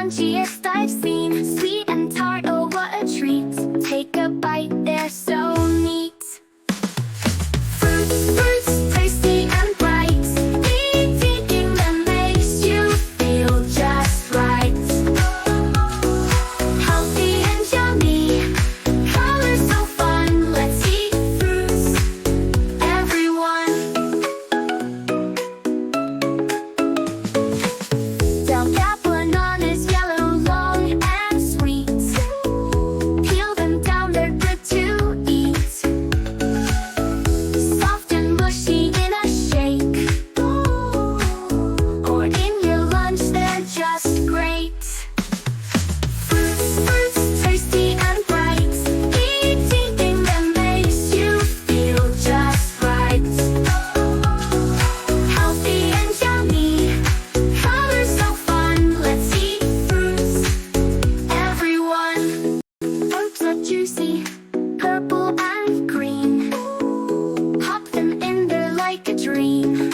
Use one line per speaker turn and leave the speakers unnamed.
crunchiest I've seen. Sweet and tart, oh what a treat. Take a bite, they're so neat. Fruits, fruits, tasty and bright. Eating them makes you feel just right. Healthy and yummy, colors so fun. Let's eat fruits, everyone. Delta bananas, yellow, long and sweet. Peel them down, they're good to eat. Soft and mushy in a shake, or in your lunch, they're just great. Fruits, fruits, tasty and bright. Eating them makes you feel just right. Healthy and yummy, colors so fun. Let's eat fruits, everyone. Fruits are juicy, purple and green. Pop them in there like a dream.